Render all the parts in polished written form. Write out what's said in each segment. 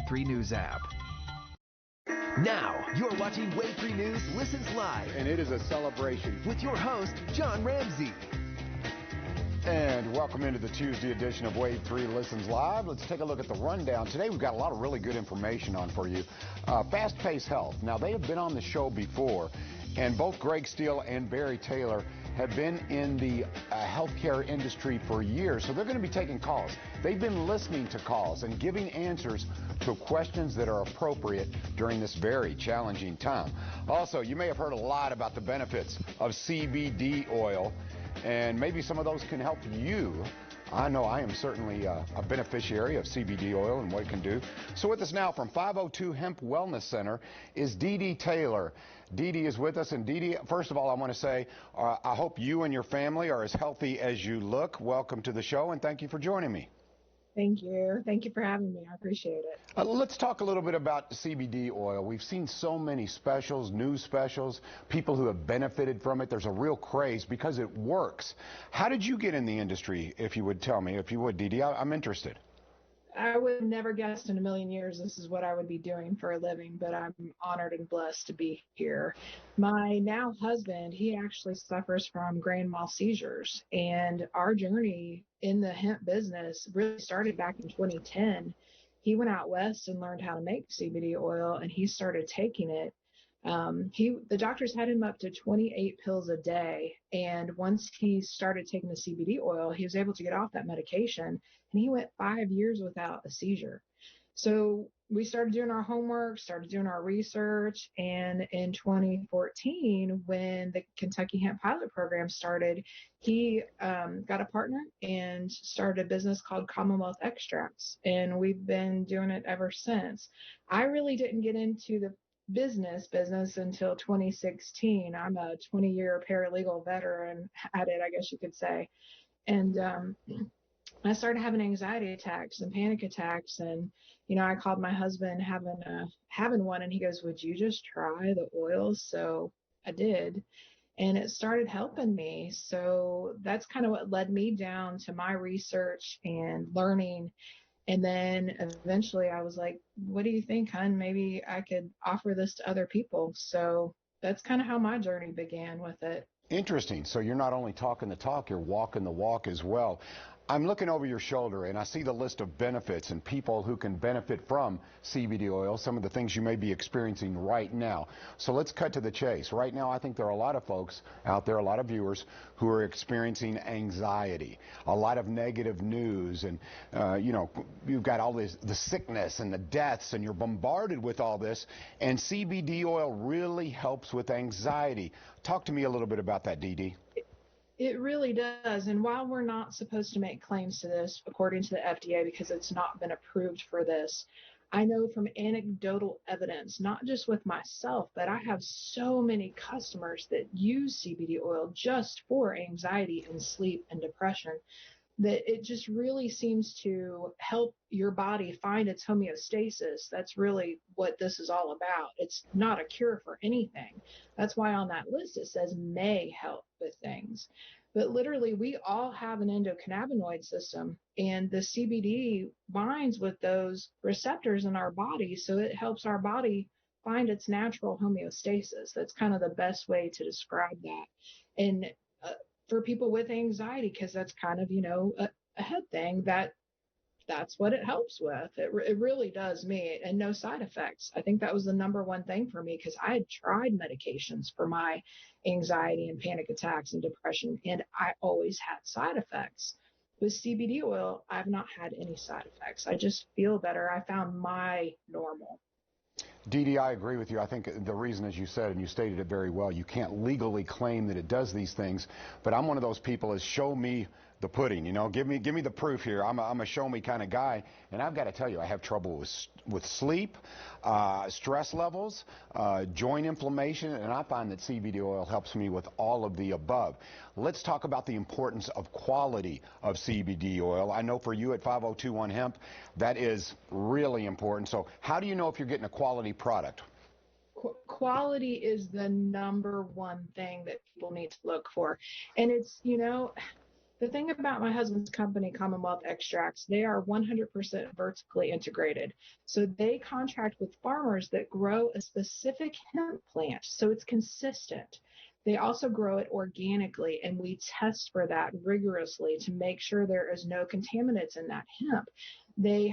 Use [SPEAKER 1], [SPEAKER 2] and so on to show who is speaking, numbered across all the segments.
[SPEAKER 1] Wave 3 News app. Now, you're watching Wave 3 News Listens Live.
[SPEAKER 2] And it is a celebration.
[SPEAKER 1] With your host, John Ramsey.
[SPEAKER 2] And welcome into the Tuesday edition of Wave 3 Listens Live. Let's take a look at the rundown. Today we've got a lot of really good information on for you. Fast Pace Health. Now, they have been on the show before, and both Greg Steele and Barry Taylor have been in the healthcare industry for years, so they're going to be taking calls. They've been listening to calls and giving answers to questions that are appropriate during this very challenging time. Also, you may have heard a lot about the benefits of CBD oil, and maybe some of those can help you. I know I am certainly a beneficiary of CBD oil and what it can do. So with us now from 502 Hemp Wellness Center is Dee Dee Taylor. Dee Dee is with us, and Dee Dee, first of all, I want to say I hope you and your family are as healthy as you look. Welcome to the show, and thank you for joining me.
[SPEAKER 3] Thank you. Thank you for having me. I appreciate it.
[SPEAKER 2] Let's talk a little bit about CBD oil. We've seen so many specials, news specials, people who have benefited from it. There's a real craze because it works. How did you get in the industry, if you would tell me? If you would, Dee Dee, I'm interested.
[SPEAKER 3] I would have never guessed in a million years this is what I would be doing for a living, but I'm honored and blessed to be here. My now husband, he actually suffers from grand mal seizures, and our journey in the hemp business really started back in 2010. He went out west and learned how to make CBD oil, and he started taking it. The doctors had him up to 28 pills a day. And once he started taking the CBD oil, he was able to get off that medication, and he went 5 years without a seizure. So we started doing our homework, started doing our research. And in 2014, when the Kentucky Hemp Pilot Program started, he got a partner and started a business called Commonwealth Extracts. And we've been doing it ever since. I really didn't get into the business until 2016. I'm a 20-year paralegal veteran at it, I guess you could say. And I started having anxiety attacks and panic attacks. And, I called my husband having one, and he goes, "Would you just try the oil?" So I did. And it started helping me. So that's kind of what led me down to my research and learning. And then eventually I was like, "What do you think, hon? Maybe I could offer this to other people." So that's kind of how my journey began with it.
[SPEAKER 2] Interesting. So you're not only talking the talk, you're walking the walk as well. I'm looking over your shoulder, and I see the list of benefits and people who can benefit from CBD oil, some of the things you may be experiencing right now. So let's cut to the chase. Right now, I think there are a lot of folks out there, a lot of viewers, who are experiencing anxiety, a lot of negative news, and, you've got all the sickness and the deaths, and you're bombarded with all this, and CBD oil really helps with anxiety. Talk to me a little bit about that, Dee Dee.
[SPEAKER 3] It really does. And while we're not supposed to make claims to this, according to the FDA, because it's not been approved for this, I know from anecdotal evidence, not just with myself, but I have so many customers that use CBD oil just for anxiety and sleep and depression, that it just really seems to help your body find its homeostasis. That's really what this is all about. It's not a cure for anything. That's why on that list it says may help with things. But literally, we all have an endocannabinoid system, and the CBD binds with those receptors in our body, so it helps our body find its natural homeostasis. That's kind of the best way to describe that. And for people with anxiety, because that's kind of, a head thing, that's what it helps with. It really does me, and no side effects. I think that was the number one thing for me, because I had tried medications for my anxiety and panic attacks and depression, and I always had side effects. With CBD oil, I've not had any side effects. I just feel better. I found my normal.
[SPEAKER 2] Dee Dee, I agree with you. I think the reason, as you said, and you stated it very well, you can't legally claim that it does these things, but I'm one of those people is show me the pudding, give me the proof here. I'm a show me kind of guy, and I've got to tell you, I have trouble with sleep, stress levels, joint inflammation, and I find that CBD oil helps me with all of the above. Let's talk about the importance of quality of CBD oil. I know for you at 5021 Hemp, that is really important. So how do you know if you're getting a quality product?
[SPEAKER 3] Quality is the number one thing that people need to look for. And it's, The thing about my husband's company, Commonwealth Extracts, they are 100% vertically integrated. So they contract with farmers that grow a specific hemp plant, so it's consistent. They also grow it organically, and we test for that rigorously to make sure there is no contaminants in that hemp. They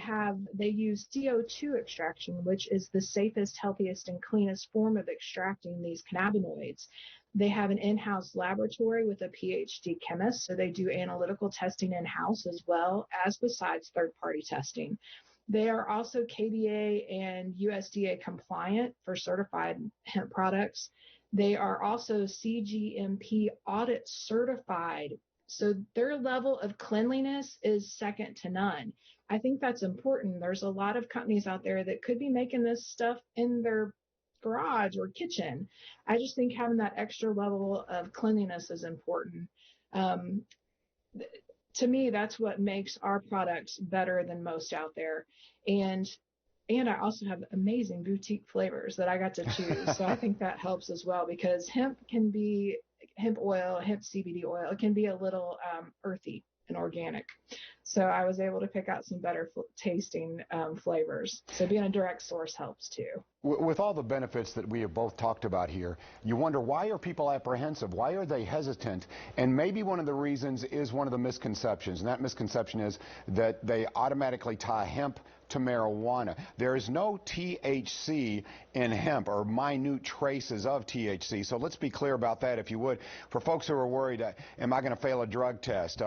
[SPEAKER 3] use CO2 extraction, which is the safest, healthiest, and cleanest form of extracting these cannabinoids. They have an in-house laboratory with a PhD chemist, so they do analytical testing in-house as well as besides third-party testing. They are also KBA and USDA compliant for certified hemp products. They are also CGMP audit certified. So their level of cleanliness is second to none. I think that's important. There's a lot of companies out there that could be making this stuff in their garage or kitchen. I just think having that extra level of cleanliness is important. Um, to me, that's what makes our products better than most out there. And I also have amazing boutique flavors that I got to choose. So I think that helps as well, because hemp oil, hemp CBD oil, it can be a little earthy and organic. So I was able to pick out some better tasting flavors. So being a direct source helps too.
[SPEAKER 2] With all the benefits that we have both talked about here, you wonder, why are people apprehensive? Why are they hesitant? And maybe one of the reasons is one of the misconceptions, and that misconception is that they automatically tie hemp to marijuana. There is no THC in hemp, or minute traces of THC. So let's be clear about that, if you would. For folks who are worried, am I going to fail a drug test?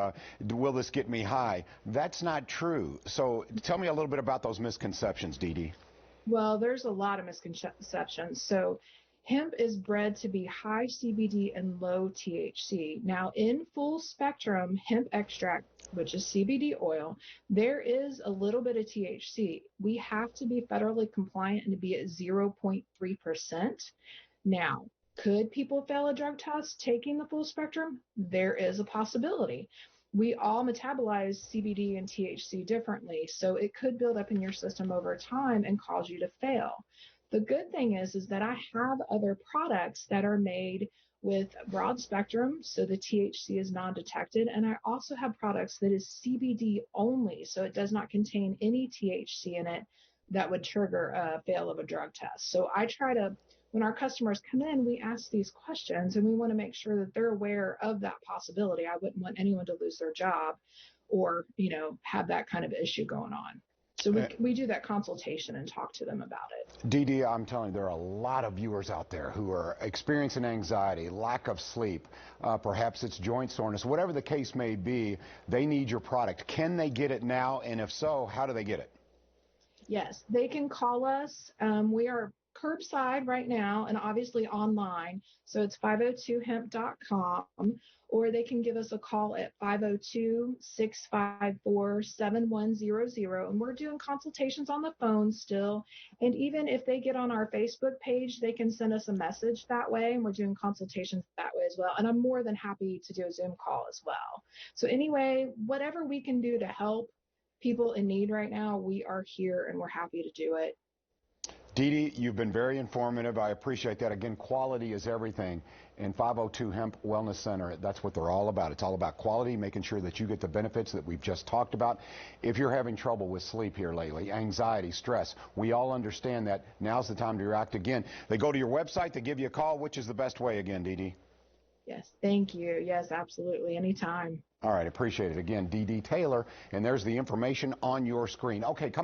[SPEAKER 2] Will this get me high? That's not true. So tell me a little bit about those misconceptions, Dee Dee.
[SPEAKER 3] Well, there's a lot of misconceptions. So hemp is bred to be high CBD and low THC. Now, in full spectrum hemp extract, which is CBD oil, there is a little bit of THC. We have to be federally compliant and to be at 0.3%. Now, could people fail a drug test taking the full spectrum? There is a possibility. We all metabolize CBD and THC differently, so it could build up in your system over time and cause you to fail. The good thing is that I have other products that are made with broad spectrum, so the THC is non-detected, and I also have products that is CBD only, so it does not contain any THC in it that would trigger a fail of a drug test. So I try to, when our customers come in, we ask these questions, and we want to make sure that they're aware of that possibility. I wouldn't want anyone to lose their job or, have that kind of issue going on. So we do that consultation and talk to them about it.
[SPEAKER 2] Dee Dee, I'm telling you, there are a lot of viewers out there who are experiencing anxiety, lack of sleep, perhaps it's joint soreness, whatever the case may be. They need your product. Can they get it now? And if so, how do they get it?
[SPEAKER 3] Yes, they can call us. We are curbside right now and obviously online. So it's 502hemp.com, or they can give us a call at 502-654-7100. And we're doing consultations on the phone still. And even if they get on our Facebook page, they can send us a message that way. And we're doing consultations that way as well. And I'm more than happy to do a Zoom call as well. So anyway, whatever we can do to help people in need right now, we are here and we're happy to do it.
[SPEAKER 2] Dee Dee, you've been very informative. I appreciate that. Again, quality is everything. And 502 Hemp Wellness Center, that's what they're all about. It's all about quality, making sure that you get the benefits that we've just talked about. If you're having trouble with sleep here lately, anxiety, stress, we all understand that. Now's the time to act. Again, they go to your website, they give you a call. Which is the best way again, Dee Dee?
[SPEAKER 3] Yes, thank you. Yes, absolutely. Anytime.
[SPEAKER 2] All right, appreciate it. Again, Dee Dee Taylor, and there's the information on your screen. Okay, come